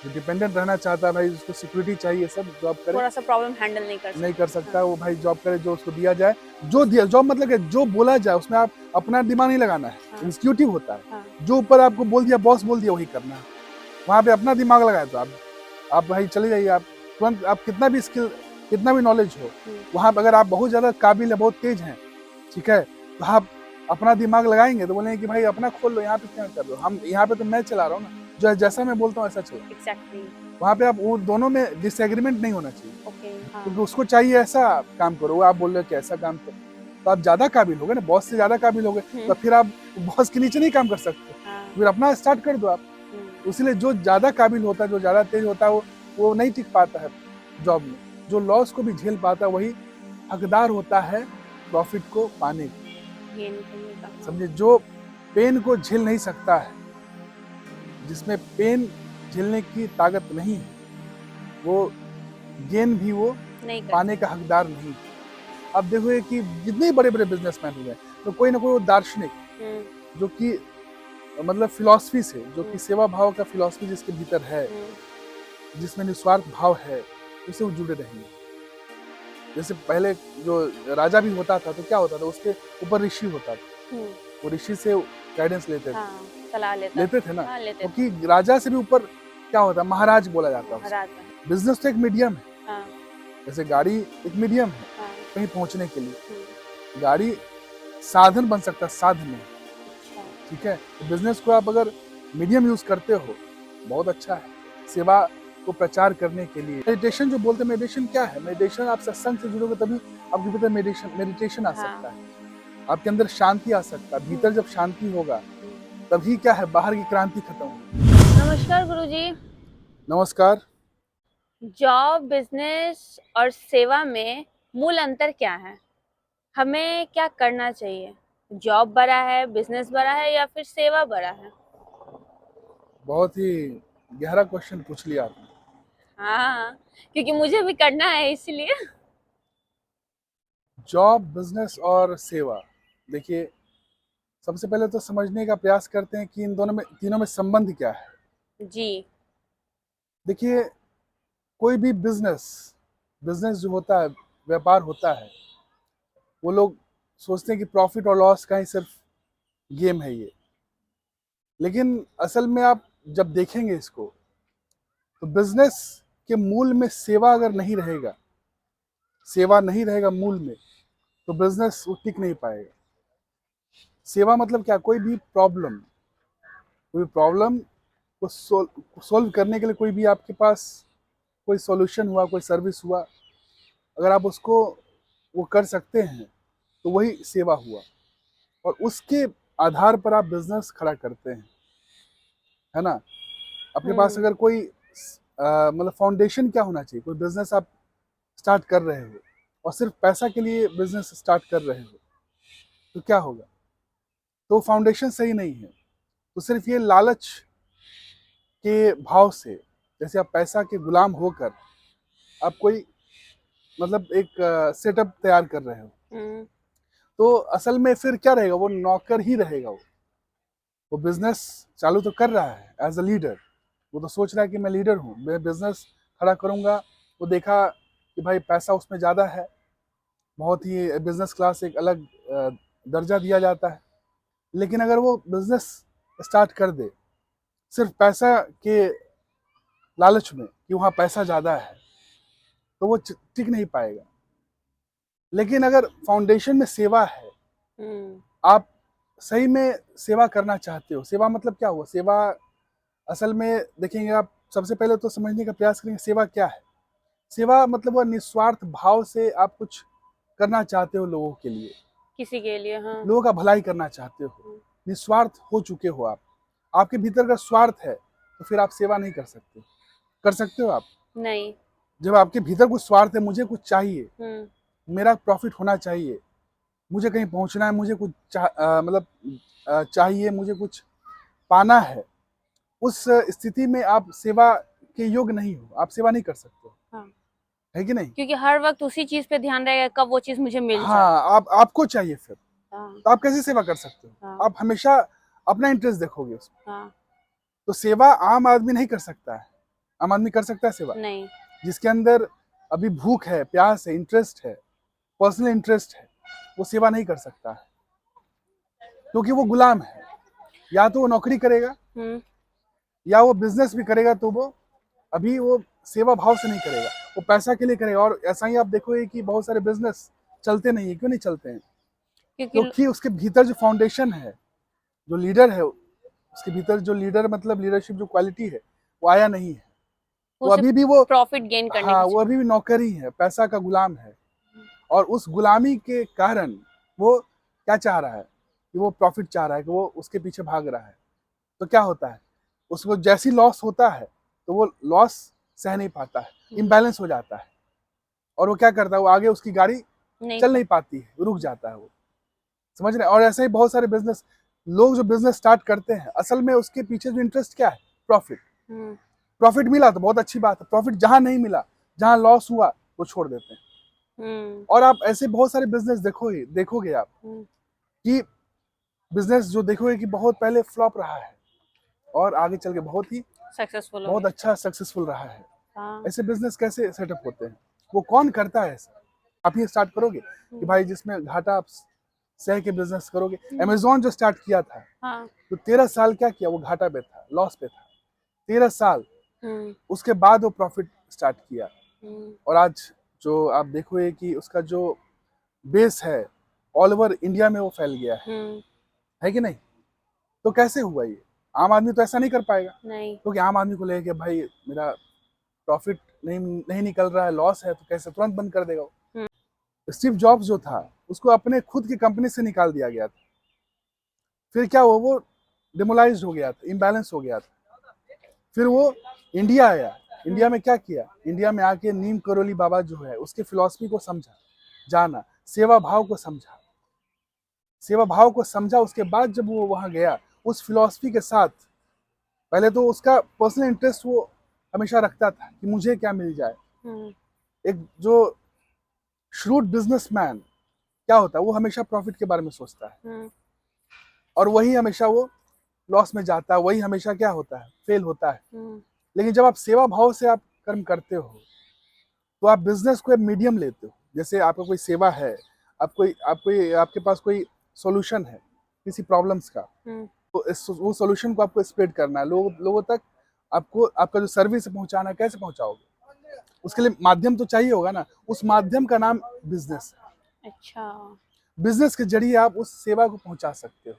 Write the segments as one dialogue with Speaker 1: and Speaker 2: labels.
Speaker 1: जो डिपेंडेंट रहना चाहता है भाई, उसको सिक्योरिटी चाहिए, सब जॉब करे,
Speaker 2: थोड़ा सा प्रॉब्लम हैंडल नहीं कर
Speaker 1: सकता
Speaker 2: सकता।
Speaker 1: वो भाई जॉब करे, जो उसको दिया जाए, जो दिया जॉब मतलब कि जो बोला जाए उसमें आप अपना दिमाग नहीं लगाना है,
Speaker 2: हाँ
Speaker 1: इंस्टीट्यूटिव होता है,
Speaker 2: हाँ
Speaker 1: जो ऊपर आपको बोल दिया, बॉस बोल दिया वही करना है। वहाँ पे अपना दिमाग लगाए तो आप भाई चले जाइए, आप तुरंत, आप कितना भी स्किल, कितना भी नॉलेज हो, वहाँ पे अगर आप बहुत ज़्यादा काबिल है, बहुत तेज हैं, ठीक है, तो आप अपना दिमाग लगाएंगे तो बोलेंगे कि भाई अपना खोल लो, यहाँ पे क्या कर रहे हो, हम यहाँ पे तो मैं चला रहा हूँ ना, जो जैसा मैं बोलता हूँ ऐसा चलो।
Speaker 2: एग्जैक्टली।
Speaker 1: वहाँ पे आप वो दोनों में डिसएग्रीमेंट नहीं होना चाहिए,
Speaker 2: ओके हाँ।
Speaker 1: क्योंकि उसको चाहिए ऐसा काम करो, वो आप बोल रहे हो कि ऐसा काम करो, तो आप ज़्यादा काबिल हो गए ना, बॉस से ज़्यादा काबिल हो गए, तो फिर आप बॉस के नीचे नहीं काम कर सकते,
Speaker 2: हाँ।
Speaker 1: फिर अपना स्टार्ट कर दो आप। इसलिए जो ज़्यादा काबिल होता है, जो ज़्यादा तेज होता है, वो नहीं टिक पाता है जॉब में। जो लॉस को भी झेल पाता है वही हकदार होता है प्रॉफिट को पाने का।
Speaker 2: गेन करने का।
Speaker 1: समझे, जो पेन को झेल नहीं सकता है, जिसमें पेन झेलने की ताकत नहीं है, वो गेन भी वो
Speaker 2: नहीं कर
Speaker 1: पाने का हकदार नहीं है। अब देखो कि जितने बड़े बड़े बिजनेसमैन हुए, तो कोई ना कोई वो दार्शनिक, जो कि मतलब फिलॉसफी से, जो कि सेवा भाव का फिलॉसफी जिसके भीतर है, जिसमें निस्वार्थ भाव है, उससे वो जुड़े रहेंगे। जैसे पहले जो राजा भी होता था तो क्या होता था, उसके ऊपर ऋषि होता था, वो ऋषि से गाइडेंस लेते थे,
Speaker 2: हाँ, सलाह
Speaker 1: लेते थे ना,
Speaker 2: हाँ, लेते थे।
Speaker 1: क्योंकि राजा से भी ऊपर क्या होता है, महाराज बोला जाता है उसको।
Speaker 2: राजा।
Speaker 1: बिजनेस तो एक मीडियम है,
Speaker 2: हाँ
Speaker 1: जैसे गाड़ी एक मीडियम है
Speaker 2: हाँ।
Speaker 1: कहीं पहुंचने के लिए, गाड़ी साधन बन सकता है, साधन नहीं,
Speaker 2: अच्छा।
Speaker 1: ठीक है। तो बिजनेस को आप अगर मीडियम यूज करते हो, बहुत अच्छा है, सेवा को प्रचार करने के लिए। मेडिटेशन जो बोलते हैं, मेडिटेशन क्या है, मेडिटेशन आप सत्संग से जुड़ोगे तभी आपके भीतर मेडिटेशन आ सकता है, आपके अंदर शांति आ सकता है। भीतर जब शांति होगा तभी क्या है, बाहर की क्रांति खत्म होगी।
Speaker 2: नमस्कार गुरुजी।
Speaker 1: नमस्कार।
Speaker 2: जॉब, बिजनेस और सेवा में मूल अंतर क्या है? हमें क्या करना चाहिए? जॉब बड़ा है, बिजनेस बड़ा है या फिर सेवा बड़ा है?
Speaker 1: बहुत ही गहरा क्वेश्चन पूछ लिया आपने।
Speaker 2: हाँ, क्योंकि मुझे भी करना है इसलिए।
Speaker 1: जॉब, बिजनेस और सेवा, देखिए सबसे पहले तो समझने का प्रयास करते हैं कि इन दोनों में, तीनों में संबंध क्या है।
Speaker 2: जी।
Speaker 1: देखिए कोई भी बिजनेस, बिजनेस जो होता है, व्यापार होता है, वो लोग सोचते हैं कि प्रॉफिट और लॉस का ही सिर्फ गेम है ये, लेकिन असल में आप जब देखेंगे इसको, तो बिजनेस के मूल में सेवा अगर नहीं रहेगा, सेवा नहीं रहेगा मूल में, तो बिजनेस वो टिक नहीं पाएगा। सेवा मतलब क्या, कोई प्रॉब्लम को सोल्व करने के लिए, कोई भी आपके पास कोई सॉल्यूशन हुआ, कोई सर्विस हुआ, अगर आप उसको वो कर सकते हैं तो वही सेवा हुआ, और उसके आधार पर आप बिजनेस खड़ा करते हैं, है ना। आपके पास अगर कोई मतलब फाउंडेशन क्या होना चाहिए, कोई बिजनेस आप स्टार्ट कर रहे हो और सिर्फ पैसा के लिए बिजनेस स्टार्ट कर रहे हो, तो क्या होगा, तो फाउंडेशन सही नहीं है। तो सिर्फ ये लालच के भाव से, जैसे आप पैसा के गुलाम होकर आप कोई मतलब एक सेटअप तैयार कर रहे हो, तो असल में फिर क्या रहेगा, वो नौकर ही रहेगा। वो बिजनेस चालू तो कर रहा है एज अ लीडर, वो तो सोच रहा है कि मैं लीडर हूँ, मैं बिजनेस खड़ा करूँगा। वो देखा कि भाई पैसा उसमें ज़्यादा है, बहुत ही बिजनेस क्लास एक अलग दर्जा दिया जाता है। लेकिन अगर वो बिजनेस स्टार्ट कर दे सिर्फ पैसा के लालच में कि वहाँ पैसा ज़्यादा है, तो वो टिक नहीं पाएगा। लेकिन अगर फाउंडेशन में सेवा है, आप सही में सेवा करना चाहते हो, सेवा मतलब क्या हुआ, सेवा असल में देखेंगे आप, सबसे पहले तो समझने का प्रयास करेंगे सेवा क्या है। सेवा मतलब वह निस्वार्थ भाव से आप कुछ करना चाहते हो लोगों के लिए,
Speaker 2: किसी के लिए, हाँ।
Speaker 1: लोगों का भलाई करना चाहते हो, निस्वार्थ हो चुके हो आप। आपके भीतर का स्वार्थ है तो फिर आप सेवा नहीं कर सकते। कर सकते हो आप?
Speaker 2: नहीं।
Speaker 1: जब आपके भीतर कुछ स्वार्थ है, मुझे कुछ चाहिए, मेरा प्रॉफिट होना चाहिए, मुझे कहीं पहुंचना है, मुझे कुछ मतलब चाहिए, मुझे कुछ पाना है, उस स्थिति में आप सेवा के योग्य नहीं हो, आप सेवा नहीं कर सकते हो,
Speaker 2: हाँ।
Speaker 1: है कि नहीं।
Speaker 2: क्योंकि हर वक्त उसी चीज पे ध्यान रहेगा कब वो चीज मुझे मिल जाए।
Speaker 1: हाँ, आपको चाहिए फिर,
Speaker 2: हाँ
Speaker 1: तो आप कैसे सेवा कर सकते हो,
Speaker 2: हाँ
Speaker 1: आप हमेशा अपना इंटरेस्ट देखोगे उसमें।
Speaker 2: हाँ।
Speaker 1: तो सेवा आम आदमी नहीं कर सकता है, आम आदमी कर सकता है सेवा?
Speaker 2: नहीं।
Speaker 1: जिसके अंदर अभी भूख है, प्यास है, इंटरेस्ट है, पर्सनल इंटरेस्ट है, वो सेवा नहीं कर सकता है, क्योंकि वो गुलाम है। या तो वो नौकरी करेगा या वो बिजनेस भी करेगा, तो वो अभी वो सेवा भाव से नहीं करेगा, वो पैसा के लिए करेगा। और ऐसा ही आप देखोगे कि बहुत सारे बिजनेस चलते नहीं है। क्यों नहीं चलते हैं?
Speaker 2: क्योंकि
Speaker 1: क्योंकि उसके भीतर जो फाउंडेशन है, जो लीडर है, उसके भीतर जो लीडर मतलब लीडरशिप जो क्वालिटी है, वो आया नहीं है। वो
Speaker 2: उसे
Speaker 1: अभी भी वो,
Speaker 2: प्रॉफिट गेन करने
Speaker 1: हाँ,
Speaker 2: की
Speaker 1: वो अभी भी नौकर ही है, पैसा का गुलाम है। और उस गुलामी के कारण वो क्या चाह रहा है कि वो प्रॉफिट चाह रहा है, कि वो उसके पीछे भाग रहा है। तो क्या होता है, उसको जैसी लॉस होता है तो वो लॉस सह नहीं पाता है, इम्बैलेंस हो जाता है, और वो क्या करता है, वो आगे उसकी गाड़ी चल नहीं पाती है, रुक जाता है वो। समझ रहे हैं? और ऐसे ही बहुत सारे बिजनेस, लोग जो बिजनेस स्टार्ट करते हैं, असल में उसके पीछे जो इंटरेस्ट क्या है, प्रॉफिट। प्रॉफिट मिला तो बहुत अच्छी बात है, प्रॉफिट जहां नहीं मिला, जहां लॉस हुआ, वो छोड़ देते हैं। और आप ऐसे बहुत सारे बिजनेस देखोगे आप कि बिजनेस जो देखोगे कि बहुत पहले फ्लॉप रहा है और आगे चल के बहुत अच्छा सक्सेसफुल रहा है। ऐसे बिजनेस कैसे सेटअप होते हैं? वो कौन करता है ऐसा? आप ही स्टार्ट करोगे कि भाई जिसमें घाटा आप सह के बिजनेस करोगे? अमेजोन जो स्टार्ट किया था, तो 13 साल क्या किया, वो घाटा पे था, लॉस पे था, 13 साल। उसके बाद वो प्रॉफिट स्टार्ट किया। और आज जो आप देखोगे कि उसका जो बेस है, ऑल ओवर इंडिया में वो फैल गया है कि नहीं? तो कैसे हुआ ये? आम आदमी तो ऐसा नहीं कर पाएगा, क्योंकि आम आदमी को लगेगा भाई मेरा प्रॉफिट नहीं निकल रहा है, लॉस है, तो कैसे तुरंत बंद कर देगा वो। स्टीव जॉब्स जो था, उसको अपने खुद की कंपनी से निकाल दिया गया था। फिर क्या हुआ, वो डिमोलाइज हो गया था, इम्बैलेंस हो गया था। फिर वो इंडिया आया। इंडिया में क्या किया? इंडिया में आके नीम करोली बाबा जो है, उसके फिलॉसफी को समझा, जाना, सेवा भाव को समझा, सेवा भाव को समझा। उसके बाद जब वो वहां गया, उस फिलॉसफी के साथ, पहले तो उसका पर्सनल इंटरेस्ट वो हमेशा रखता था कि मुझे क्या मिल जाए। एक जो श्रूड बिजनेसमैन क्या होता है, वो हमेशा प्रॉफिट के बारे में सोचता है, और वही हमेशा वो लॉस में जाता है, वही हमेशा क्या होता है, फेल होता है। लेकिन जब आप सेवा भाव से आप कर्म करते हो, तो आप बिजनेस को एक मीडियम लेते हो। जैसे आपका कोई सेवा है, आपके पास कोई सॉल्यूशन है किसी प्रॉब्लम्स का, तो वो सॉल्यूशन को आपको स्प्रेड करना है, लोगों तक आपको आपका जो सर्विस पहुंचाना है, कैसे पहुंचाओगे? उसके लिए माध्यम तो चाहिए होगा ना। उस माध्यम का नाम बिजनेस है।
Speaker 2: अच्छा।
Speaker 1: बिजनेस के जरिए आप उस सेवा को पहुंचा सकते हो।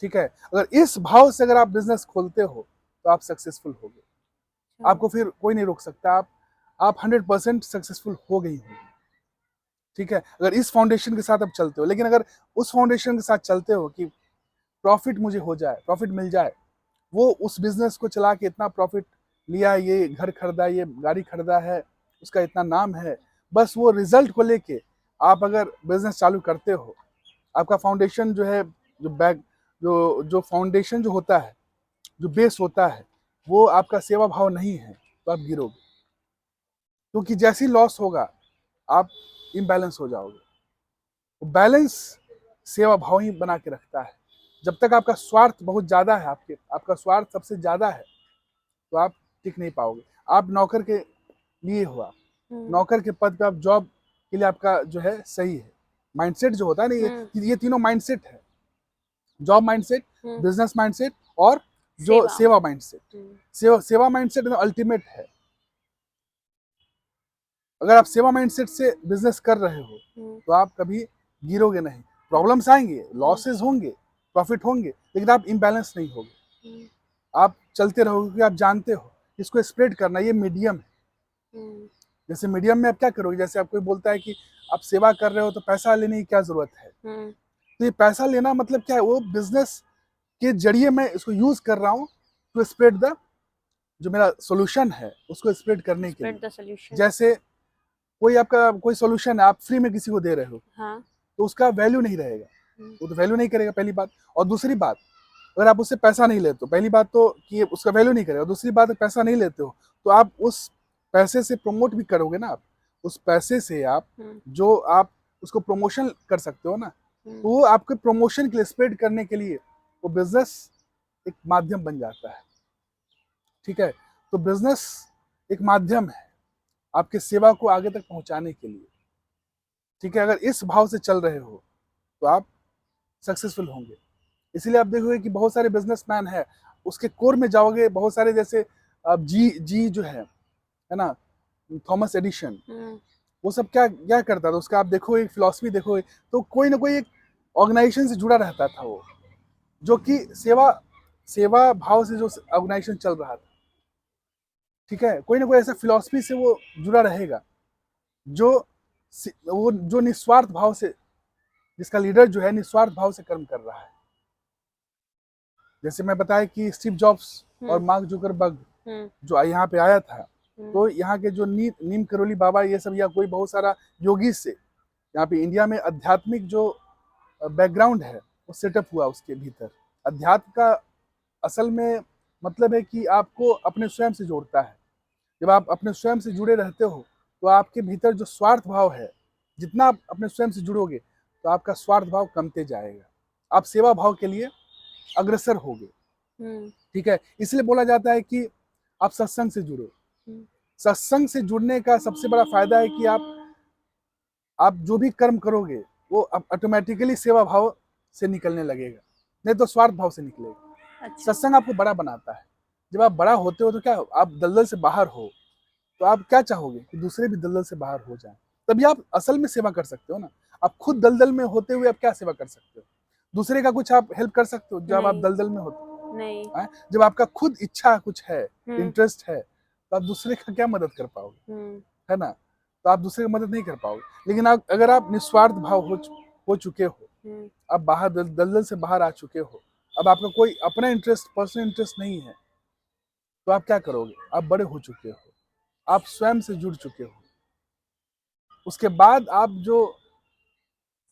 Speaker 1: ठीक है? अगर इस भाव से अगर आप बिजनेस खोलते हो, तो आप सक्सेसफुल होगे। आपको फिर कोई नहीं रोक सकता। आप 100% सक्सेसफुल हो गई होगी। ठीक है? अगर इस फाउंडेशन के साथ आप चलते हो। लेकिन अगर उस फाउंडेशन के साथ चलते हो कि प्रॉफिट मुझे हो जाए, प्रॉफिट मिल जाए, वो उस बिजनेस को चला के इतना प्रॉफिट लिया, ये घर खरीदा, ये गाड़ी खरीदा है, उसका इतना नाम है, बस वो रिजल्ट को लेके आप अगर बिजनेस चालू करते हो, आपका फाउंडेशन जो है, जो फाउंडेशन जो होता है, जो बेस होता है, वो आपका सेवा भाव नहीं है, तो आप गिरोगे। क्योंकि जैसी लॉस होगा, आप इम्बैलेंस हो जाओगे। बैलेंस सेवा भाव ही बना के रखता है। जब तक आपका स्वार्थ बहुत ज्यादा है, आपका स्वार्थ सबसे ज्यादा है, तो आप टिक नहीं पाओगे। आप नौकर के लिए हो, आप नौकर के पद पे, आप जॉब के लिए आपका जो है सही है। माइंडसेट जो होता है ना, ये तीनों माइंडसेट है, जॉब माइंडसेट, बिजनेस माइंडसेट, और जो सेवा माइंडसेट। सेवा माइंडसेट अल्टीमेट है। अगर आप सेवा माइंडसेट से बिजनेस कर रहे हो, तो आप कभी गिरोगे नहीं। प्रॉब्लम्स आएंगे, लॉसेस होंगे, प्रॉफिट होंगे, लेकिन आप इम्बैलेंस नहीं होगे। आप चलते रहोगे, क्योंकि आप जानते हो इसको स्प्रेड करना, ये मीडियम है। जैसे मीडियम में आप क्या करोगे, जैसे आप कोई बोलता है कि आप सेवा कर रहे हो तो पैसा लेने की क्या जरूरत है, तो ये पैसा लेना मतलब क्या है, वो बिजनेस के जरिए मैं इसको यूज कर रहा हूँ टू स्प्रेड द, जो मेरा सोल्यूशन है उसको स्प्रेड करने के लिए। जैसे कोई सोल्यूशन है, आप फ्री में किसी को दे रहे हो, तो उसका वैल्यू नहीं रहेगा, वो तो वैल्यू नहीं करेगा, पहली बात। और दूसरी बात, अगर आप उससे पैसा नहीं लेते हो, पहली बात तो कि उसका वैल्यू नहीं करेगा। दूसरी बात, पैसा नहीं लेते हो तो आप उस पैसे से प्रमोट भी करोगे ना। आप उस पैसे से आप जो आप उसको प्रमोशन कर सकते हो ना, तो वो आपके प्रमोशन के लिए, स्प्रेड करने के लिए वो बिजनेस एक माध्यम बन जाता है। ठीक है? तो बिजनेस एक माध्यम है आपके सेवा को आगे तक पहुंचाने के लिए। ठीक है, अगर इस भाव से चल रहे हो तो आप सक्सेसफुल होंगे। इसीलिए आप देखोगे कि बहुत सारे बिजनेसमैन है, उसके कोर में जाओगे, बहुत सारे जैसे अब जी जी जो है ना, थॉमस एडिशन, वो सब क्या क्या करता था, उसका आप देखो एक फिलॉसफी देखो, तो कोई ना कोई एक ऑर्गेनाइजेशन से जुड़ा रहता था वो, जो कि सेवा सेवा भाव से जो ऑर्गेनाइजेशन चल रहा था। ठीक है, कोई ना कोई ऐसा फिलॉसफी से वो जुड़ा रहेगा जो वो जो निस्वार्थ भाव से, जिसका लीडर जो है निस्वार्थ भाव से कर्म कर रहा है। जैसे मैं बताया कि स्टीव जॉब्स और मार्क जुकरबर्ग जो यहाँ पे आया था, तो यहाँ के जो नीम करोली बाबा ये सब, या कोई बहुत सारा योगी से यहाँ पे इंडिया में आध्यात्मिक जो बैकग्राउंड है वो सेटअप हुआ उसके भीतर। अध्यात्म का असल में मतलब है कि आपको अपने स्वयं से जोड़ता है। जब आप अपने स्वयं से जुड़े रहते हो तो आपके भीतर जो स्वार्थ भाव है, जितना आप अपने स्वयं से जुड़ोगे तो आपका स्वार्थ भाव कमते जाएगा, आप सेवा भाव के लिए अग्रसर होगे। ठीक है, इसलिए बोला जाता है कि आप सत्संग से जुड़ो। सत्संग से जुड़ने का सबसे बड़ा फायदा है कि आप जो भी कर्म करोगे वो ऑटोमेटिकली सेवा भाव से निकलने लगेगा, नहीं तो स्वार्थ भाव से निकलेगा।
Speaker 2: अच्छा।
Speaker 1: सत्संग आपको बड़ा बनाता है। जब आप बड़ा होते हो तो क्या आप दलदल से बाहर हो, तो आप क्या चाहोगे कि दूसरे भी दलदल से बाहर हो जाएं, तभी आप असल में सेवा कर सकते हो ना। आप खुद दलदल में होते हुए आप क्या सेवा कर सकते हो? दूसरे का कुछ आप हेल्प कर सकते हो जब आप दलदल में होते हो?
Speaker 2: नहीं।
Speaker 1: जब आपका खुद इच्छा कुछ है, इंटरेस्ट है, तो आप दूसरे का क्या मदद कर पाओगे? है ना, तो आप दूसरे की मदद नहीं कर पाओगे। लेकिन अगर आप निस्वार्थ भाव हो चुके हो, आप बाहर दलदल से बाहर आ चुके हो, अब आपका कोई अपना इंटरेस्ट, पर्सनल इंटरेस्ट नहीं है, तो आप क्या करोगे? आप बड़े हो चुके हो, आप स्वयं से जुड़ चुके हो। उसके बाद आप जो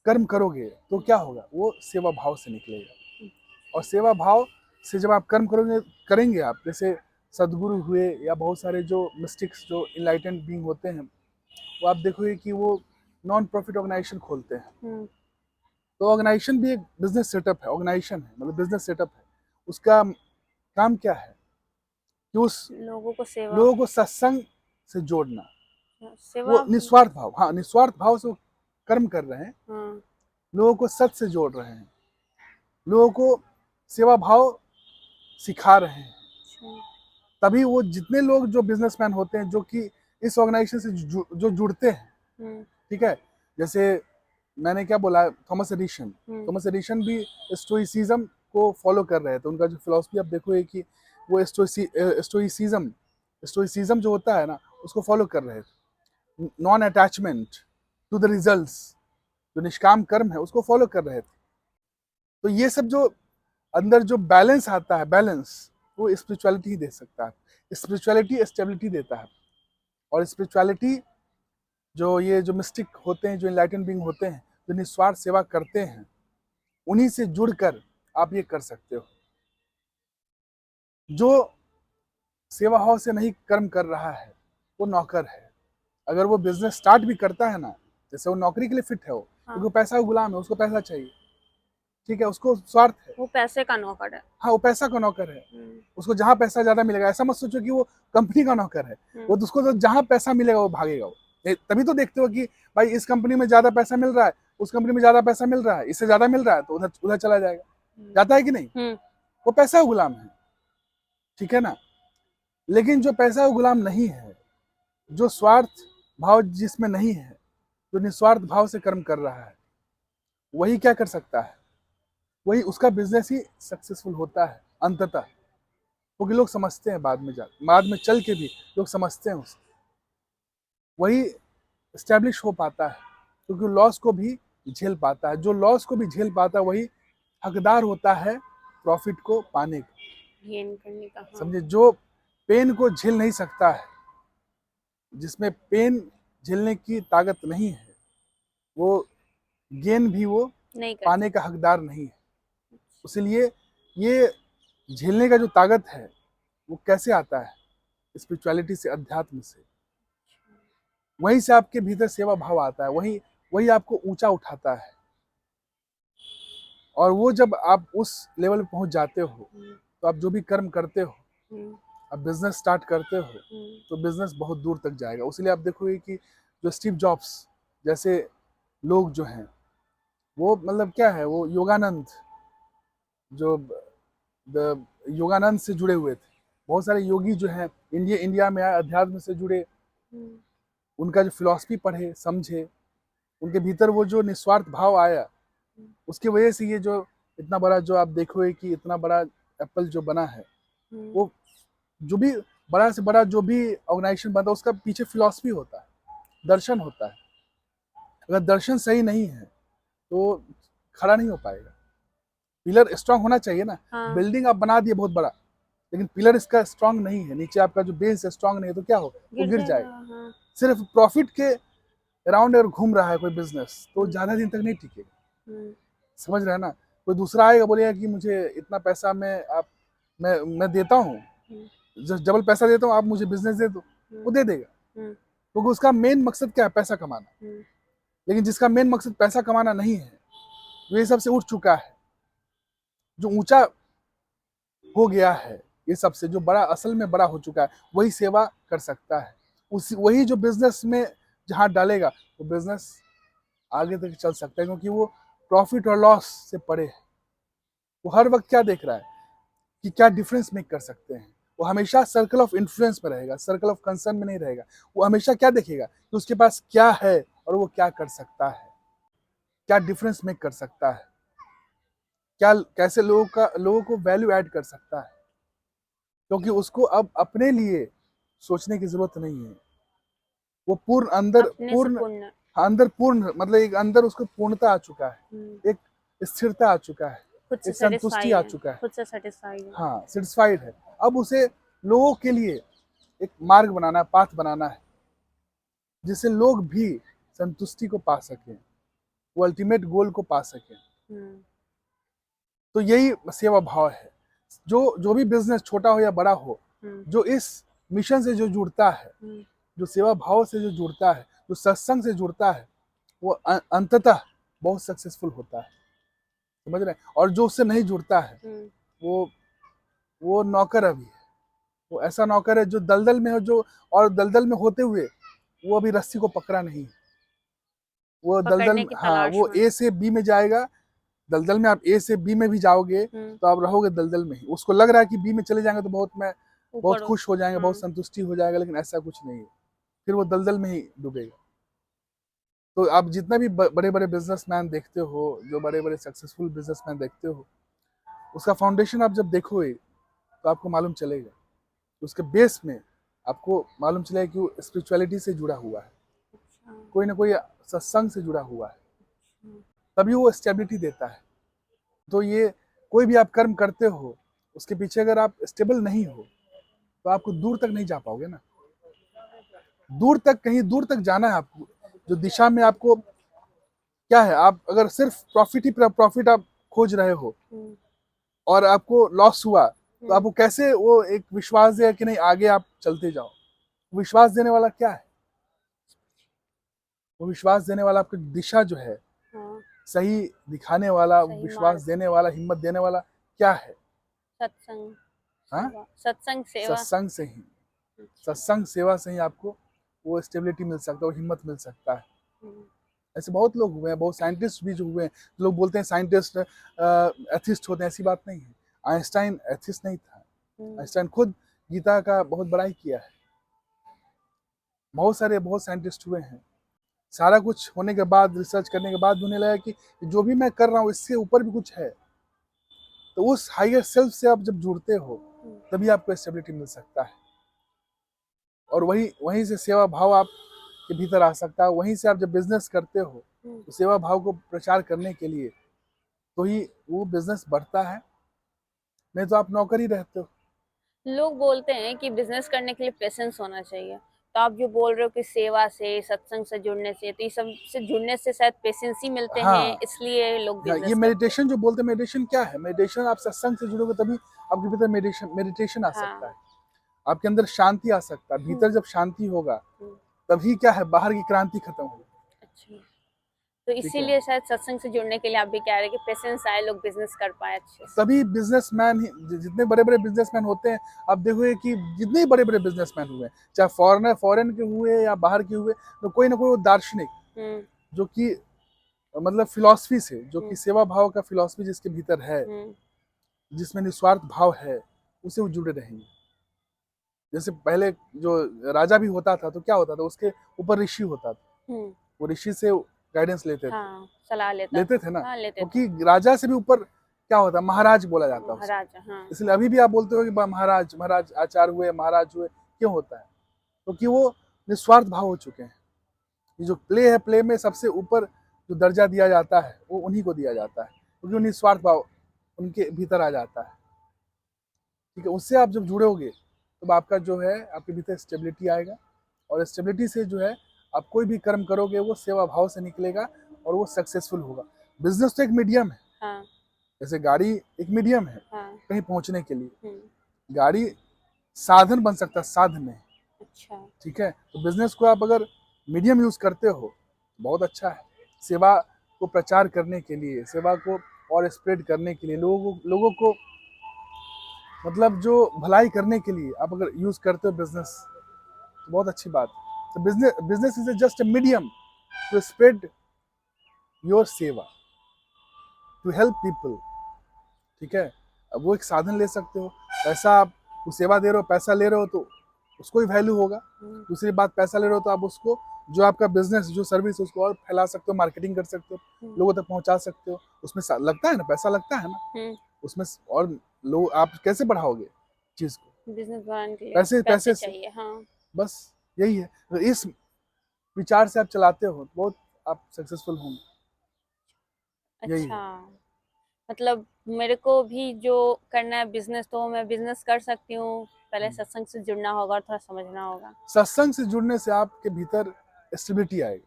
Speaker 1: कर्म करोगे तो क्या होगा? वो सेवा भाव से निकलेगा। और सेवा भाव से जब आप कर्म करेंगे आप, जैसे सदगुरु हुए या बहुत सारे जो मिस्टिक्स जो इनलाइटेंड बीइंग होते हैं, वो आप देखोगे कि वो नॉन प्रॉफिट ऑर्गेनाइजेशन खोलते हैं। तो ऑर्गेनाइजेशन भी एक बिजनेस सेटअप है, ऑर्गेनाइजेशन है मतलब बिजनेस सेटअप है। उसका काम क्या है कि उस लोगों को सत्संग से जोड़ना। वो निस्वार्थ भाव, हाँ निस्वार्थ भाव से वो कर्म कर रहे हैं, लोगों को सत्य से जोड़ रहे हैं, लोगों को सेवा भाव सिखा रहे हैं। तभी वो जितने लोग जो बिजनेसमैन होते हैं जो कि इस ऑर्गेनाइजेशन से जो जुड़ते हैं, ठीक है, जैसे मैंने क्या बोला, थॉमस एडिशन भी स्टोइसिज्म को फॉलो कर रहे थे। उनका जो फिलॉसफी आप देखोगे कि वो स्टोइसिज्म जो होता है ना, उसको फॉलो कर रहे थे। Non attachment to the results, जो निष्काम कर्म है उसको फॉलो कर रहे थे। तो ये सब जो अंदर जो बैलेंस आता है, बैलेंस वो स्पिरिचुअलिटी ही दे सकता है। स्पिरिचुअलिटी स्टेबिलिटी देता है। और स्पिरिचुअलिटी जो ये जो मिस्टिक होते हैं, जो इनलाइटेंड बीइंग होते हैं, जो निस्वार्थ सेवा करते हैं, उन्हीं से जुड़कर आप ये कर सकते हो। जो सेवा भाव से नहीं कर्म कर रहा है वो नौकर है। अगर वो बिजनेस स्टार्ट भी करता है ना, जैसे वो नौकरी के लिए फिट है, वो क्योंकि पैसा का गुलाम है, उसको पैसा चाहिए। ठीक है, उसको स्वार्थ है,
Speaker 2: वो पैसे का नौकर है।
Speaker 1: हाँ वो पैसा का नौकर है। उसको जहां पैसा ज्यादा मिलेगा, ऐसा मत सोचो कि वो कंपनी का नौकर है। वो उसको तो जहां पैसा मिलेगा वो भागेगा। वो तभी तो देखते हो कि भाई इस कंपनी में ज्यादा पैसा मिल रहा है, उस कंपनी में ज्यादा पैसा मिल रहा है, इससे ज्यादा मिल रहा है तो उधर उधर चला जाएगा। जाता है कि नहीं? वो पैसा का गुलाम है। ठीक है ना। लेकिन जो पैसा का गुलाम नहीं है, जो स्वार्थ भाव जिसमें नहीं है, जो निस्वार्थ भाव से कर्म कर रहा है, वही क्या कर सकता है? वही उसका बिजनेस ही सक्सेसफुल होता है अंततः। क्योंकि लोग समझते हैं बाद में चल के भी लोग समझते हैं उसे, वही एस्टेब्लिश हो पाता है। क्योंकि लॉस को भी झेल पाता है। जो लॉस को भी झेल पाता है वही हकदार होता है प्रॉफिट को पाने का,
Speaker 2: गेन करने का।
Speaker 1: समझे? जो पेन को झेल नहीं सकता है, जिसमें पेन झेलने की ताकत नहीं है, वो गेन भी वो
Speaker 2: नहीं
Speaker 1: पाने का हकदार नहीं है। इसलिए ये झेलने का जो ताकत है वो कैसे आता है? स्पिरिचुअलिटी से, अध्यात्म से। वहीं से आपके भीतर सेवा भाव आता है, वही आपको ऊंचा उठाता है। और वो जब आप उस लेवल पे पहुंच जाते हो तो आप जो भी कर्म करते हो आप बिजनेस स्टार्ट करते हो तो बिजनेस बहुत दूर तक जाएगा। उसलिए आप देखोगे कि जो स्टीव जॉब्स जैसे लोग जो हैं वो मतलब क्या है, वो योगानंद जो योगानंद से जुड़े हुए थे। बहुत सारे योगी जो हैं इंडिया में आए, अध्यात्म से जुड़े, उनका जो फिलॉसफी पढ़े समझे, उनके भीतर वो जो निस्वार्थ भाव आया, उसकी वजह से ये जो इतना बड़ा जो आप देखोगे कि इतना बड़ा एप्पल जो बना है, वो जो भी बड़ा से बड़ा जो भी ऑर्गेनाइजेशन बनता है उसका पीछे फिलॉसफी होता है, दर्शन होता है। अगर दर्शन सही नहीं है तो खड़ा नहीं हो पाएगा। पिलर स्ट्रांग होना चाहिए ना।
Speaker 2: हाँ।
Speaker 1: बिल्डिंग आप बना दिए बहुत बड़ा, लेकिन पिलर इसका स्ट्रांग नहीं है, नीचे आपका जो बेस स्ट्रांग नहीं है तो क्या हो, वो गिर जाएगा।
Speaker 2: हाँ।
Speaker 1: सिर्फ प्रॉफिट के अराउंड अगर घूम रहा है कोई बिजनेस तो ज्यादा दिन तक नहीं टिकेगा। समझ रहे हैं ना। कोई दूसरा आएगा बोलेगा कि मुझे इतना पैसा मैं देता हूँ, डबल पैसा देता हूँ, आप मुझे बिजनेस दे दो, वो दे देगा, क्योंकि उसका मेन मकसद क्या है, पैसा कमाना। लेकिन जिसका मेन मकसद पैसा कमाना नहीं है, वो ये सबसे उठ चुका है, जो ऊंचा हो गया है, ये सबसे जो बड़ा असल में बड़ा हो चुका है, वही सेवा कर सकता है। वही जो बिजनेस में जहाँ डालेगा वो बिजनेस आगे तक चल सकता है, क्योंकि वो प्रॉफिट और लॉस से परे है। वो हर वक्त क्या देख रहा है कि क्या डिफरेंस मेक कर सकते हैं। वो हमेशा सर्कल ऑफ इन्फ्लुएंस में रहेगा, सर्कल ऑफ कंसर्न में नहीं रहेगा। वो हमेशा क्या देखेगा कि उसके पास क्या है और वो क्या कर सकता है, क्या डिफरेंस मेक कर सकता है, क्या कैसे लोगों को वैल्यू ऐड कर सकता है। क्योंकि उसको अब अपने लिए सोचने की जरूरत नहीं है। वो पूर्ण अंदर पूर्ण मतलब एक अंदर उसको पूर्णता आ चुका है, एक स्थिरता आ चुका है, एक संतुष्टि आ चुका है,
Speaker 2: खुद से सेटिस्फाइड है।
Speaker 1: हाँ सेटिस्फाइड है। अब उसे लोगों के लिए एक मार्ग बनाना है, पाथ बनाना है, जिससे लोग भी संतुष्टि को पा सकें, वो अल्टीमेट गोल को पा सकें। तो यही सेवा भाव है। जो भी बिजनेस छोटा हो या बड़ा हो, जो इस मिशन से जो जुड़ता है, जो सेवा भाव से जो जुड़ता है, जो सत्संग से जुड़ता है, वो अंततः बहुत सक्सेसफुल होता है। समझ रहे हैं। और जो उससे नहीं जुड़ता है वो नौकर अभी है। वो ऐसा नौकर है जो दलदल में है, जो और दलदल में होते हुए वो अभी रस्सी को पकड़ा नहीं है। वो दलदल, हाँ, वो ए से बी में जाएगा। दलदल में आप ए से बी में भी जाओगे तो आप रहोगे दलदल में ही। उसको लग रहा है कि बी में चले जाएंगे तो बहुत खुश हो जाएंगे, बहुत संतुष्टि हो जाएगा, लेकिन ऐसा कुछ नहीं है। फिर वो दलदल में ही डूबेगा। तो आप जितना भी बड़े बड़े बिजनेसमैन देखते हो, जो बड़े बड़े सक्सेसफुल बिजनेसमैन देखते हो, उसका फाउंडेशन आप जब देखोगे तो आपको मालूम चलेगा, उसके बेस में आपको मालूम चलेगा कि वो स्पिरिचुअलिटी से जुड़ा हुआ है, कोई ना कोई सत्संग से जुड़ा हुआ है, तभी वो स्टेबिलिटी देता है। तो ये कोई भी आप कर्म करते हो, उसके पीछे अगर आप स्टेबल नहीं हो तो आपको दूर तक नहीं जा पाओगे ना। दूर तक, कहीं दूर तक जाना है आपको, जो दिशा में आपको क्या है। आप अगर सिर्फ प्रॉफिट आप खोज रहे हो और आपको लॉस हुआ तो आपको कैसे वो एक विश्वास देगा कि नहीं आगे आप चलते जाओ। विश्वास देने वाला क्या है, वो विश्वास देने वाला आपकी दिशा जो है, सही दिखाने वाला, विश्वास देने वाला, हिम्मत देने वाला क्या है?
Speaker 2: सत्संग।
Speaker 1: हाँ,
Speaker 2: सत्संग सेवा।
Speaker 1: सत्संग से ही, सत्संग सेवा से ही आपको वो स्टेबिलिटी मिल सकता है, वो हिम्मत मिल सकता है। ऐसे बहुत लोग हुए हैं, बहुत साइंटिस्ट भी जो हुए हैं। लोग बोलते हैं साइंटिस्ट एथिस्ट होते हैं, ऐसी बात नहीं है। आइंस्टाइन एथिस्ट नहीं था। आइंस्टाइन खुद गीता का बहुत बड़ाई किया है। बहुत साइंटिस्ट हुए हैं। सारा कुछ होने के बाद, रिसर्च करने के बाद उन्हें लगा कि जो भी मैं कर रहा हूँ इससे ऊपर भी कुछ है। तो उस हायर सेल्फ से आप जब जुड़ते हो तभी आपको स्टेबिलिटी मिल सकता है। और वहीं से सेवा भाव आपके भीतर आ सकता है। वहीं से आप जब बिजनेस करते हो तो सेवा भाव को प्रचार करने के लिए तो ही वो बिजनेस बढ़ता है, नहीं तो आप नौकर ही रहते हो।
Speaker 2: लोग बोलते हैं कि बिजनेस करने के लिए पेशेंस होना चाहिए, तो आप जो बोल रहे हो कि सेवा से, सत्संग से जुड़ने से, तो ये सब से जुड़ने से शायद पेशेंस ही मिलते हैं, इसलिए लोग
Speaker 1: ये
Speaker 2: बिजनेस
Speaker 1: मेडिटेशन जो बोलते हैं, मेडिटेशन क्या है? मेडिटेशन आप सत्संग से जुड़ोगे तभी आपके भीतर मेडिटेशन आ सकता है, आपके अंदर शांति आ सकता है। भीतर जब शांति होगा तभी क्या है, बाहर की क्रांति खत्म होगी।
Speaker 2: अच्छा, तो
Speaker 1: ठीक है,
Speaker 2: इसीलिए शायद सत्संग से जुड़ने के लिए आप भी कह रहे हैं कि पेशेंस आए, लोग बिजनेस कर पाए अच्छे से।
Speaker 1: तभी बिजनेसमैन ही जितने बड़े बड़े बिजनेसमैन होते हैं, आप देखोगे कि जितने बड़े बड़े बिजनेसमैन हुए, चाहे फॉरेन के हुए या बाहर के हुए, तो कोई ना कोई वो दार्शनिक
Speaker 2: हम्म
Speaker 1: जो कि मतलब फिलॉसफी से, जो कि
Speaker 2: हम्म
Speaker 1: सेवा भाव का फिलॉसफी जिसके भीतर है,
Speaker 2: हम्म
Speaker 1: जिसमें निस्वार्थ भाव है, उसे वो जुड़े रहेंगे। जैसे पहले जो राजा भी होता था तो क्या होता था, उसके ऊपर ऋषि होता था,
Speaker 2: हम्म
Speaker 1: वो ऋषि से गाइडेंस लेते थे,
Speaker 2: हाँ, सलाह लेता
Speaker 1: लेते
Speaker 2: था।
Speaker 1: थे ना,
Speaker 2: हाँ, लेते थे।
Speaker 1: क्योंकि राजा से भी ऊपर क्या होता, महाराज बोला जाता है उसको।
Speaker 2: महाराजा, हाँ।
Speaker 1: इसलिए अभी भी आप बोलते हो कि महाराज महाराज आचार्य हुए, महाराज हुए, क्यों होता है? क्योंकि वो निस्वार्थ भाव हो चुके हैं। ये जो प्ले है, प्ले में सबसे ऊपर जो दर्जा दिया जाता है वो उन्हीं को दिया जाता है, क्योंकि वो निस्वार्थ भाव उनके भीतर आ जाता है। ठीक है, उससे आप जब जुड़ोगे तो आपका जो है, आपके भीतर स्टेबिलिटी आएगा, और स्टेबिलिटी से जो है आप कोई भी कर्म करोगे वो सेवा भाव से निकलेगा और वो सक्सेसफुल होगा। बिजनेस तो एक मीडियम है,
Speaker 2: हाँ
Speaker 1: जैसे गाड़ी एक मीडियम है
Speaker 2: हाँ।
Speaker 1: कहीं पहुंचने के लिए,
Speaker 2: हम्म।
Speaker 1: गाड़ी साधन बन सकता है, साधन नहीं।
Speaker 2: अच्छा।
Speaker 1: ठीक है, तो बिजनेस को आप अगर मीडियम यूज करते हो तो बहुत अच्छा है। सेवा को प्रचार करने के लिए, सेवा को और स्प्रेड करने के लिए, लोगों को मतलब जो भलाई करने के लिए आप अगर यूज करते हो बिजनेस, तो बहुत अच्छी बात है। तो business is just a medium to spread your सेवा, टू हेल्प पीपल। ठीक है, अब वो एक साधन ले सकते हो, पैसा आप उस सेवा दे रहे हो, पैसा ले रहे हो तो उसको ही वैल्यू होगा।
Speaker 2: हम्म
Speaker 1: दूसरी बात, पैसा ले रहे हो तो आप उसको, जो आपका बिजनेस जो सर्विस, उसको और फैला सकते हो, मार्केटिंग कर सकते हो,
Speaker 2: हम्म
Speaker 1: लोगों तक पहुंचा सकते हो। उसमें लगता है ना, पैसा लगता है ना
Speaker 2: हम्म।
Speaker 1: उसमें। और लोग आप कैसे बढ़ाओगे चीज को?
Speaker 2: बिजनेस बढ़ाने के लिए
Speaker 1: पैसे
Speaker 2: पैसे
Speaker 1: पैसे से,
Speaker 2: चाहिए, हाँ।
Speaker 1: बस यही है। तो इस विचार से आप चलाते हो तो बहुत आप सक्सेसफुल होंगे, यही
Speaker 2: अच्छा,
Speaker 1: है।
Speaker 2: मतलब मेरे को भी जो करना है बिजनेस, तो मैं बिजनेस कर सकती हूँ, पहले सत्संग से जुड़ना होगा और थोड़ा समझना होगा।
Speaker 1: सत्संग से जुड़ने से आपके भीतर स्टेबिलिटी आएगी।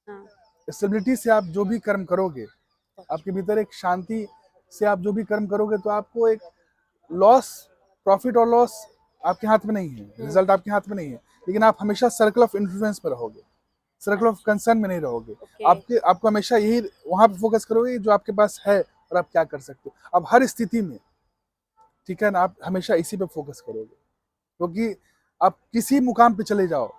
Speaker 2: हाँ।
Speaker 1: स्टेबिलिटी से आप जो भी कर्म करोगे, आपके भीतर एक शांति से आप जो भी कर्म करोगे, तो आपको एक लॉस, प्रॉफिट और लॉस आपके हाथ में नहीं है, रिजल्ट आपके हाथ में नहीं है, लेकिन आप हमेशा सर्कल ऑफ इन्फ्लुएंस में रहोगे, सर्कल ऑफ कंसर्न में नहीं रहोगे।
Speaker 2: ओके।
Speaker 1: आपको हमेशा यही वहां पे फोकस करोगे जो आपके पास है और आप क्या कर सकते हो, अब हर स्थिति में। ठीक है ना, आप हमेशा इसी पे फोकस करोगे, क्योंकि आप किसी मुकाम पे चले जाओ,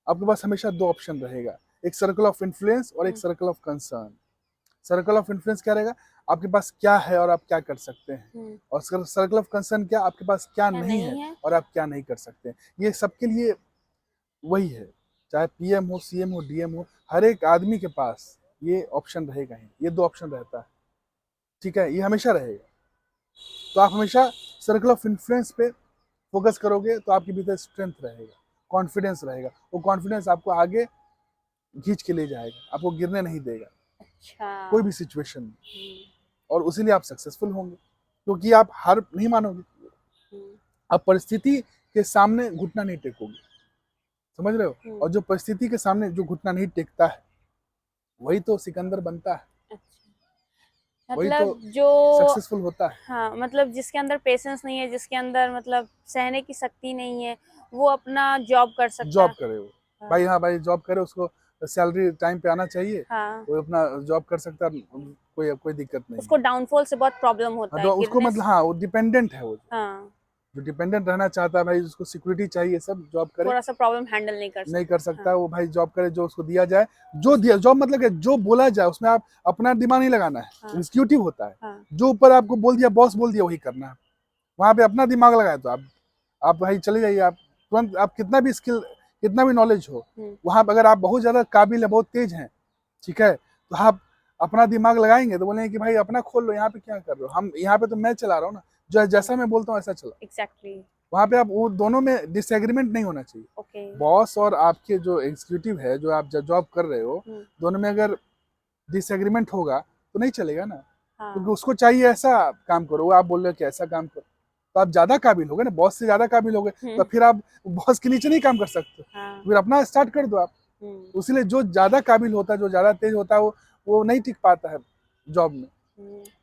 Speaker 1: आपके पास हमेशा दो ऑप्शन रहेगा, एक सर्कल ऑफ इन्फ्लुएंस और एक circle of concern. Circle of influence क्या रहेगा, आपके पास क्या है और आप क्या कर सकते हैं, और सर्कल ऑफ कंसर्न क्या, आपके पास क्या
Speaker 2: क्या
Speaker 1: नहीं है
Speaker 2: नहीं है।
Speaker 1: और आप क्या नहीं कर सकते हैं। ये सबके लिए वही है, चाहे पीएम हो, सीएम हो, डीएम हो, हर एक आदमी के पास ये ऑप्शन रहेगा ही, ये दो ऑप्शन रहता है। ठीक है, ये हमेशा रहेगा। तो आप हमेशा सर्कल ऑफ इन्फ्लुएंस पे फोकस करोगे तो आपके भीतर स्ट्रेंथ रहेगा, कॉन्फिडेंस रहेगा, वो कॉन्फिडेंस आपको आगे खींच के ले जाएगा, आपको गिरने नहीं देगा
Speaker 2: अच्छा।
Speaker 1: कोई भी सिचुएशन में, और उसीलिए आप सक्सेसफुल होंगे, क्योंकि आप हार नहीं मानोगे,
Speaker 2: हम्म
Speaker 1: आप परिस्थिति के सामने घुटना नहीं टेकोगे, समझ रहे हो? और जो परिस्थिति के सामने जो घुटना नहीं टेकता है, वही तो सिकंदर बनता है,
Speaker 2: अच्छा,
Speaker 1: वही तो
Speaker 2: मतलब जो,
Speaker 1: सक्सेसफुल होता है।
Speaker 2: हाँ, मतलब जिसके अंदर पेशेंस नहीं है, जिसके अंदर मतलब सहने की शक्ति नहीं है, वो अपना जॉब कर सकता
Speaker 1: जॉब
Speaker 2: है।
Speaker 1: करे वो,
Speaker 2: हाँ
Speaker 1: भाई, हाँ भाई, जॉब करे, उसको सैलरी टाइम पे आना चाहिए,
Speaker 2: हाँ।
Speaker 1: वो अपना जॉब कर सकता है, कोई कोई दिक्कत नहीं
Speaker 2: उसको
Speaker 1: है।
Speaker 2: डाउनफॉल से बहुत प्रॉब्लम
Speaker 1: हाँ,
Speaker 2: होता
Speaker 1: तो
Speaker 2: है,
Speaker 1: उसको
Speaker 2: गिरने
Speaker 1: मतलब,
Speaker 2: से।
Speaker 1: हाँ, वो डिपेंडेंट है, वो
Speaker 2: हाँ,
Speaker 1: जो डिपेंडेंट रहना चाहता है, भाई उसको सिक्योरिटी चाहिए, सब जॉब करे,
Speaker 2: थोड़ा सा प्रॉब्लम हैंडल नहीं कर
Speaker 1: नहीं कर
Speaker 2: सकता।
Speaker 1: सकता
Speaker 2: हाँ
Speaker 1: वो, भाई जॉब करे, जो उसको दिया जाए, जो दिया जॉब मतलब कि जो बोला जाए उसमें आप अपना दिमाग नहीं लगाना है,
Speaker 2: हाँ
Speaker 1: एग्जीक्यूटिव होता है,
Speaker 2: हाँ।
Speaker 1: जो ऊपर आपको बोल दिया, बॉस बोल दिया, वही करना है। वहां पे अपना दिमाग लगाए तो आप भाई चले जाइए, आप तुरंत, आप कितना भी स्किल, कितना भी नॉलेज हो, वहां पर अगर आप बहुत ज्यादा काबिल है, बहुत तेज हैं, ठीक है, तो आप अपना दिमाग लगाएंगे तो बोलेंगे कि भाई अपना खोल लो, यहाँ पे क्या कर रहे हो, हम यहाँ पे तो मैं चला रहा हूँ ना, जो जैसा मैं बोलता हूँ ऐसा चला।
Speaker 2: एग्जैक्टली।
Speaker 1: वहां पे आप वो दोनों में डिसएग्रीमेंट नहीं होना चाहिए,
Speaker 2: ओके।
Speaker 1: बॉस और आपके जो एग्जीक्यूटिव है, जो आप जॉब कर रहे हो, दोनों में अगर डिसएग्रीमेंट होगा तो नहीं चलेगा ना, क्योंकि
Speaker 2: हाँ
Speaker 1: उसको चाहिए ऐसा काम करो, आप बोल रहे हो कि ऐसा काम करो, तो आप ज्यादा काबिल हो गए ना, बॉस से ज्यादा काबिल हो गए, तो फिर आप बॉस के नीचे नहीं काम कर सकते,
Speaker 2: हाँ।
Speaker 1: फिर अपना स्टार्ट कर दो आप। इसीलिए जो ज्यादा काबिल होता है, जो ज्यादा तेज होता है, वो नहीं टिक पाता है जॉब में,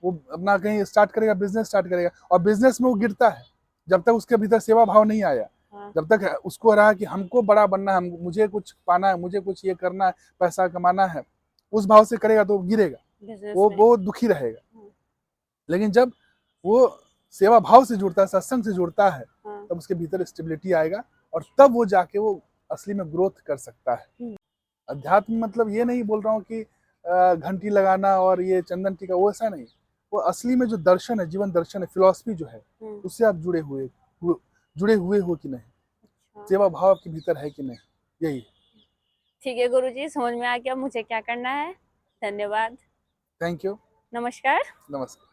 Speaker 1: वो अपना कहीं स्टार्ट करेगा, बिजनेस स्टार्ट करेगा, और बिजनेस में वो गिरता है जब तक उसके भीतर सेवा भाव नहीं आया,
Speaker 2: हाँ
Speaker 1: जब तक उसको रहा कि हमको बड़ा बनना है, मुझे कुछ पाना है, मुझे कुछ ये करना है, पैसा कमाना है, उस भाव से करेगा तो वो गिरेगा,
Speaker 2: बिजनेस
Speaker 1: वो
Speaker 2: में।
Speaker 1: वो दुखी रहेगा।
Speaker 2: हम्म।
Speaker 1: लेकिन जब वो सेवा भाव से जुड़ता है, सत्संग से जुड़ता है,
Speaker 2: हाँ।
Speaker 1: तब उसके भीतर स्टेबिलिटी आएगा और तब वो जाके वो असली में ग्रोथ कर सकता है।
Speaker 2: हम्म।
Speaker 1: अध्यात्म मतलब ये नहीं बोल रहा हूँ कि घंटी लगाना और ये चंदन टीका, वो ऐसा नहीं। वो असली में जो दर्शन है, जीवन दर्शन है, फिलॉसफी जो है,
Speaker 2: हम्म।
Speaker 1: उससे आप जुड़े हुए हो कि नहीं,
Speaker 2: अच्छा।
Speaker 1: सेवा भाव आपके भीतर है कि नहीं, यही है।
Speaker 2: ठीक है गुरुजी, समझ में आ गया मुझे क्या करना है। धन्यवाद।
Speaker 1: Thank you.
Speaker 2: नमस्कार।
Speaker 1: नमस्कार।